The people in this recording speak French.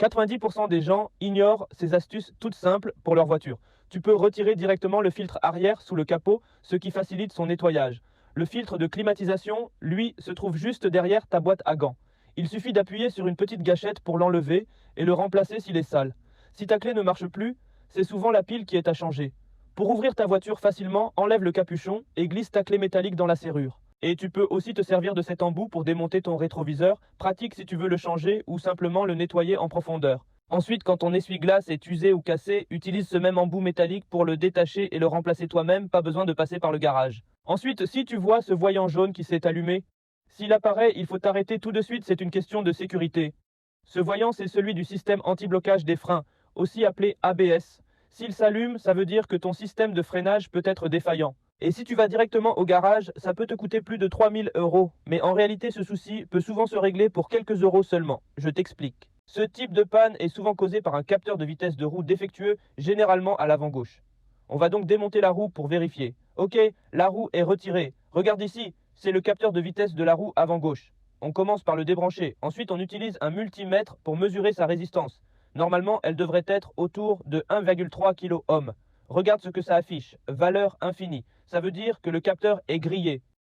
90% des gens ignorent ces astuces toutes simples pour leur voiture. Tu peux retirer directement le filtre arrière sous le capot, ce qui facilite son nettoyage. Le filtre de climatisation, lui, se trouve juste derrière ta boîte à gants. Il suffit d'appuyer sur une petite gâchette pour l'enlever et le remplacer s'il est sale. Si ta clé ne marche plus, c'est souvent la pile qui est à changer. Pour ouvrir ta voiture facilement, enlève le capuchon et glisse ta clé métallique dans la serrure. Et tu peux aussi te servir de cet embout pour démonter ton rétroviseur, pratique si tu veux le changer ou simplement le nettoyer en profondeur. Ensuite, quand ton essuie-glace est usé ou cassé, utilise ce même embout métallique pour le détacher et le remplacer toi-même, pas besoin de passer par le garage. Ensuite, si tu vois ce voyant jaune qui s'est allumé, s'il apparaît, il faut t'arrêter tout de suite, c'est une question de sécurité. Ce voyant, c'est celui du système anti-blocage des freins, aussi appelé ABS. S'il s'allume, ça veut dire que ton système de freinage peut être défaillant. Et si tu vas directement au garage, ça peut te coûter plus de 3000 euros. Mais en réalité, ce souci peut souvent se régler pour quelques euros seulement. Je t'explique. Ce type de panne est souvent causé par un capteur de vitesse de roue défectueux, généralement à l'avant gauche. On va donc démonter la roue pour vérifier. Ok, la roue est retirée. Regarde ici, c'est le capteur de vitesse de la roue avant gauche. On commence par le débrancher. Ensuite, on utilise un multimètre pour mesurer sa résistance. Normalement, elle devrait être autour de 1,3 kOhm. Regarde ce que ça affiche. Valeur infinie. Ça veut dire que le capteur est grillé.